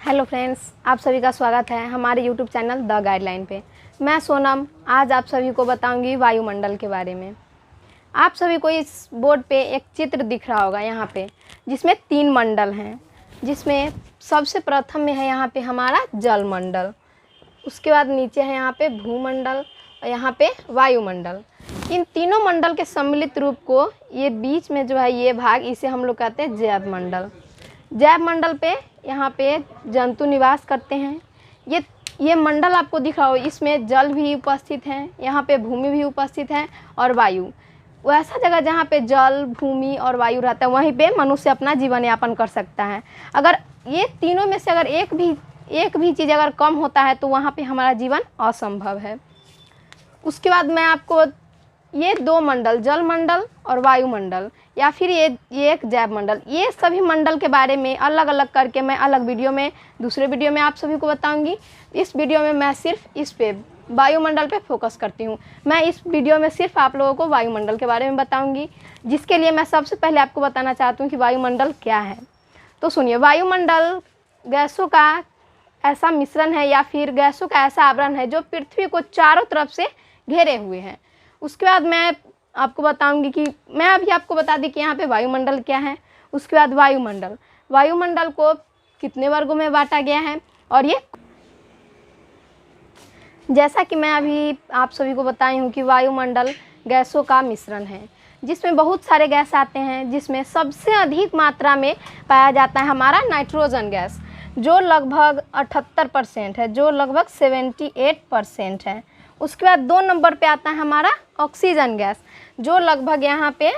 Hello friends, आप सभी का स्वागत है हमारे यूट्यूब चैनल द गाइडलाइन पे। मैं सोनम आज आप सभी को बताऊंगी वायुमंडल के बारे में। आप सभी को इस बोर्ड पे एक चित्र दिख रहा होगा यहाँ पे, जिसमें 3 मंडल हैं। जिसमें सबसे प्रथम में है यहाँ पे हमारा जलमंडल, उसके बाद नीचे है यहाँ पे भूमंडल और यहाँ पे वायुमंडल। इन तीनों मंडल के सम्मिलित रूप को ये बीच में जो है ये भाग, इसे हम लोग कहते हैं जैव मंडल। जैव मंडल पे यहाँ पे जंतु निवास करते हैं। ये मंडल आपको दिख रहा हो, इसमें जल भी उपस्थित है, यहाँ पे भूमि भी उपस्थित है और वायु। वैसा जगह जहाँ पे जल, भूमि और वायु रहता है वहीं पे मनुष्य अपना जीवन यापन कर सकता है। अगर ये तीनों में से अगर एक भी चीज़ अगर कम होता है तो वहाँ पे हमारा जीवन असंभव है। उसके बाद मैं आपको ये 2 मंडल, जल मंडल और वायुमंडल, या फिर ये एक जैव मंडल, ये सभी मंडल के बारे में अलग अलग करके मैं अलग वीडियो में, दूसरे वीडियो में आप सभी को बताऊंगी। इस वीडियो में मैं सिर्फ इस पे वायुमंडल पे फोकस करती हूँ। मैं इस वीडियो में सिर्फ आप लोगों को वायुमंडल के बारे में बताऊंगी, जिसके लिए मैं सबसे पहले आपको बताना चाहती हूँ कि वायुमंडल क्या है। तो सुनिए, वायुमंडल गैसों का ऐसा मिश्रण है या फिर गैसों का ऐसा आवरण है जो पृथ्वी को चारों तरफ से घेरे हुए हैं। उसके बाद मैं आपको बताऊंगी कि मैं अभी आपको बता दी कि यहाँ पे वायुमंडल क्या है। उसके बाद वायुमंडल को कितने वर्गों में बांटा गया है, और ये जैसा कि मैं अभी आप सभी को बताई हूँ कि वायुमंडल गैसों का मिश्रण है, जिसमें बहुत सारे गैस आते हैं, जिसमें सबसे अधिक मात्रा में पाया जाता है हमारा नाइट्रोजन गैस, जो लगभग 78% है, जो लगभग 78% है। उसके बाद 2 नंबर पे आता है हमारा ऑक्सीजन गैस, जो लगभग यहाँ पे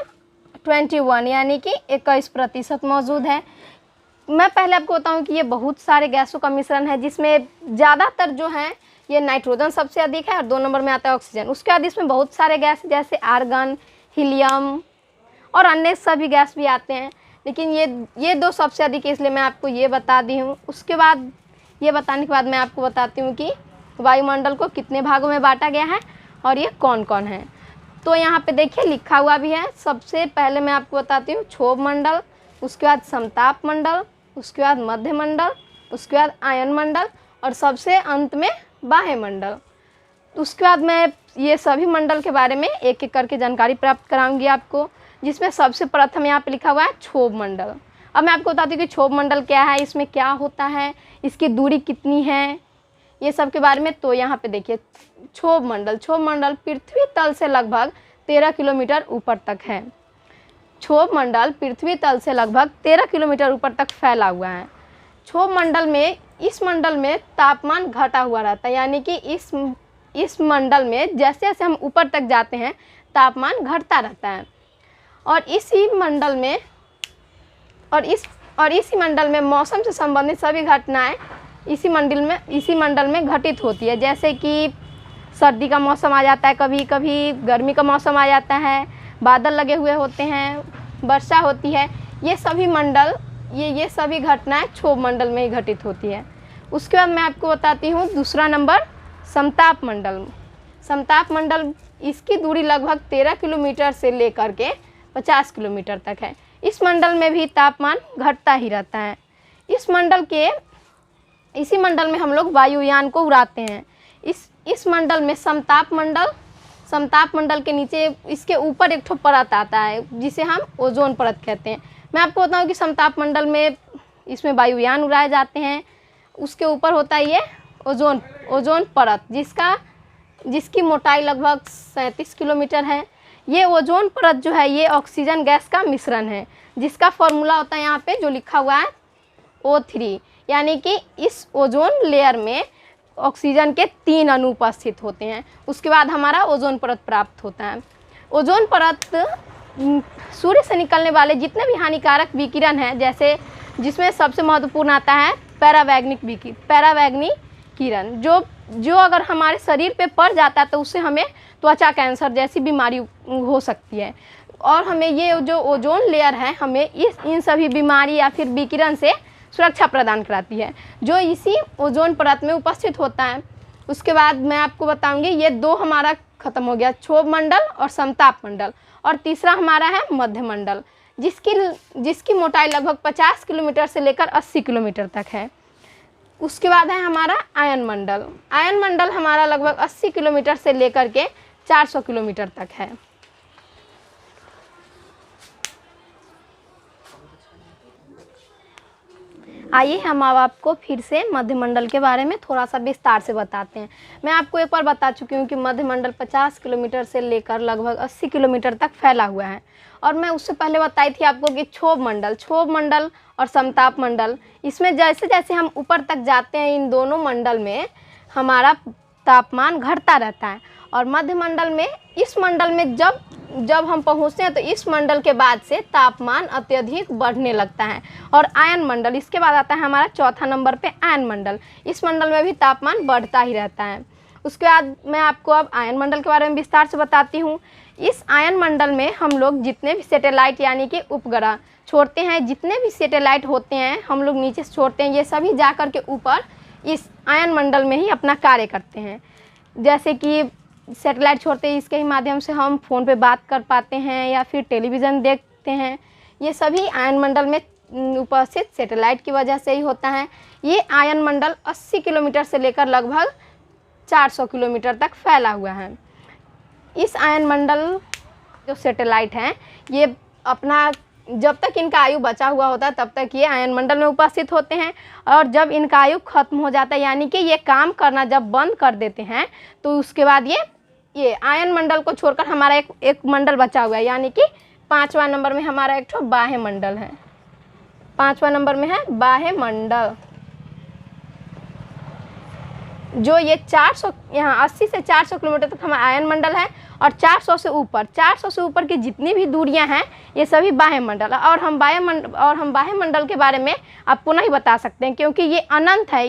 21 यानी कि 21% मौजूद है। मैं पहले आपको बताऊँ कि ये बहुत सारे गैसों का मिश्रण है, जिसमें ज़्यादातर जो है ये नाइट्रोजन सबसे अधिक है और 2 नंबर में आता है ऑक्सीजन। उसके बाद इसमें बहुत सारे गैस जैसे आर्गन, हीलियम और अन्य सभी गैस भी आते हैं, लेकिन ये 2 सबसे अधिक है, इसलिए मैं आपको ये बता दी हूँ। उसके बाद ये बताने के बाद मैं आपको बताती हूँ कि वायुमंडल को कितने भागों में बांटा गया है और ये कौन कौन है। तो यहाँ पे देखिए लिखा हुआ भी है। सबसे पहले मैं आपको बताती हूँ क्षोभ मंडल, उसके बाद समताप मंडल, उसके बाद मध्य मंडल, उसके बाद आयन मंडल और सबसे अंत में बाह्य मंडल। उसके बाद मैं ये सभी मंडल के बारे में एक एक करके जानकारी प्राप्त कराऊंगी आपको, जिसमें सबसे प्रथम यहाँ पे लिखा हुआ है क्षोभ मंडल। अब मैं आपको बताती हूँ कि क्षोभ मंडल क्या है, इसमें क्या होता है, इसकी दूरी कितनी है, ये सब के बारे में। तो यहाँ पे देखिए क्षोभ मंडल पृथ्वी तल से लगभग 13 किलोमीटर ऊपर तक है। क्षोभ मंडल पृथ्वी तल से लगभग 13 किलोमीटर ऊपर तक फैला हुआ है। क्षोभ मंडल में, इस मंडल में तापमान घटा हुआ रहता है, यानी कि इस मंडल में जैसे जैसे हम ऊपर तक जाते हैं तापमान घटता रहता है। और इसी मंडल में मौसम से संबंधित सभी घटनाएं इसी मंडल में घटित होती है। जैसे कि सर्दी का मौसम आ जाता है, कभी कभी गर्मी का मौसम आ जाता है, बादल लगे हुए होते हैं, वर्षा होती है। ये सभी घटनाएं क्षोभ मंडल में ही घटित होती है। उसके बाद मैं आपको बताती हूँ दूसरा नंबर समताप मंडल। इसकी दूरी लगभग 13 किलोमीटर से लेकर के 50 किलोमीटर तक है। इस मंडल में भी तापमान घटता ही रहता है। इसी मंडल में हम लोग वायुयान को उड़ाते हैं। इस मंडल में समताप मंडल के नीचे, इसके ऊपर एक ठो परत आता है जिसे हम ओजोन परत कहते हैं। मैं आपको बताऊं कि समताप मंडल में इसमें वायुयान उड़ाए जाते हैं। उसके ऊपर होता है ये ओजोन परत, जिसकी मोटाई लगभग 37 किलोमीटर है। ये ओजोन परत जो है ये ऑक्सीजन गैस का मिश्रण है, जिसका फॉर्मूला होता है यहाँ पे जो लिखा हुआ है O3, यानी कि इस ओजोन लेयर में ऑक्सीजन के 3 अणु उपस्थित होते हैं। उसके बाद हमारा ओजोन परत प्राप्त होता है। ओजोन परत सूर्य से निकलने वाले जितने भी हानिकारक विकिरण हैं, जैसे जिसमें सबसे महत्वपूर्ण आता है पैरावैग्निक किरण, जो अगर हमारे शरीर पे पड़ जाता है तो उससे हमें त्वचा कैंसर जैसी बीमारी हो सकती है। और हमें ये जो ओजोन लेयर है हमें इन सभी बीमारी या फिर विकिरण से सुरक्षा प्रदान कराती है, जो इसी ओजोन परत में उपस्थित होता है। उसके बाद मैं आपको बताऊंगी, ये 2 हमारा खत्म हो गया, क्षोभ मंडल और समताप मंडल। और तीसरा हमारा है मध्य मंडल, जिसकी मोटाई लगभग 50 किलोमीटर से लेकर 80 किलोमीटर तक है। उसके बाद है हमारा आयन मंडल। आयन मंडल हमारा लगभग 80 किलोमीटर से लेकर के 400 किलोमीटर तक है। आइए हम अब आपको फिर से मध्यमंडल के बारे में थोड़ा सा विस्तार से बताते हैं। मैं आपको एक बार बता चुकी हूँ कि मध्यमंडल 50 किलोमीटर से लेकर लगभग 80 किलोमीटर तक फैला हुआ है। और मैं उससे पहले बताई थी आपको कि क्षोभ मंडल और समताप मंडल, इसमें जैसे जैसे हम ऊपर तक जाते हैं इन दोनों मंडल में हमारा तापमान घटता रहता है। और मध्यमंडल में, इस मंडल में जब हम पहुँचते हैं तो इस मंडल के बाद से तापमान अत्यधिक बढ़ने लगता है। और आयन मंडल, इसके बाद आता है हमारा चौथा नंबर पे आयन मंडल। इस मंडल में भी तापमान बढ़ता ही रहता है। उसके बाद मैं आपको अब आयन मंडल के बारे में विस्तार से बताती हूँ। इस आयन मंडल में हम लोग जितने भी सैटेलाइट यानी कि उपग्रह छोड़ते हैं, जितने भी सैटेलाइट होते हैं हम लोग नीचे से छोड़ते हैं, ये सभी जा कर के ऊपर इस आयन मंडल में ही अपना कार्य करते हैं। जैसे कि सैटेलाइट छोड़ते हैं, इसके ही माध्यम से हम फ़ोन पे बात कर पाते हैं या फिर टेलीविज़न देखते हैं। ये सभी आयन मंडल में उपस्थित सैटेलाइट की वजह से ही होता है। ये आयन मंडल 80 किलोमीटर से लेकर लगभग 400 किलोमीटर तक फैला हुआ है। इस आयन मंडल जो सैटेलाइट हैं ये अपना, जब तक इनका आयु बचा हुआ होता है तब तक ये आयन मंडल में उपस्थित होते हैं। और जब इनका आयु खत्म हो जाता है यानी कि ये काम करना जब बंद कर देते हैं तो उसके बाद ये आयन मंडल को छोड़कर हमारा एक मंडल बचा हुआ है, यानी कि 5वां नंबर में हमारा एक ठो बाह्य मंडल है। 5वां नंबर में है बाह्य मंडल, जो ये 400 यहाँ 80 से 400 किलोमीटर तक हमारा आयन मंडल है। और 400 से ऊपर की जितनी भी दूरियां हैं ये सभी बाह्य मंडल। और हम बाह्य मंडल के बारे में आपको नहीं बता सकते हैं क्योंकि ये अनंत है,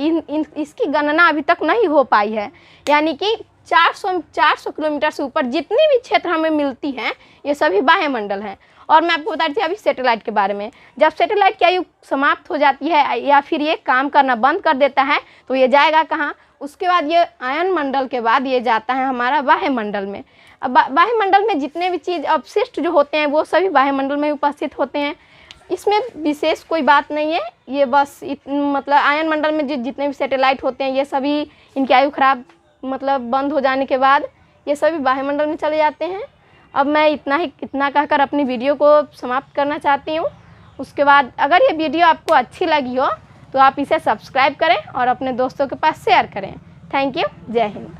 इसकी गणना अभी तक नहीं हो पाई है। यानी कि 400 किलोमीटर से ऊपर जितनी भी क्षेत्र हमें मिलती हैं ये सभी बाह्य मंडल हैं। और मैं आपको बता रही थी अभी सैटेलाइट के बारे में, जब सैटेलाइट की आयु समाप्त हो जाती है या फिर ये काम करना बंद कर देता है तो ये जाएगा कहाँ? उसके बाद ये आयन मंडल के बाद ये जाता है हमारा बाह्य मंडल में। अब बाह्य मंडल में जितने भी चीज़ अवशिष्ट जो होते हैं वो सभी बाह्य मंडल में उपस्थित होते हैं। इसमें विशेष कोई बात नहीं है, ये बस मतलब आयन मंडल में जितने भी सैटेलाइट होते हैं ये सभी इनकी आयु खराब मतलब बंद हो जाने के बाद ये सभी बाह्य मंडल में चले जाते हैं। अब मैं इतना कहकर अपनी वीडियो को समाप्त करना चाहती हूँ। उसके बाद अगर ये वीडियो आपको अच्छी लगी हो तो आप इसे सब्सक्राइब करें और अपने दोस्तों के पास शेयर करें। Thank you. जय हिंद।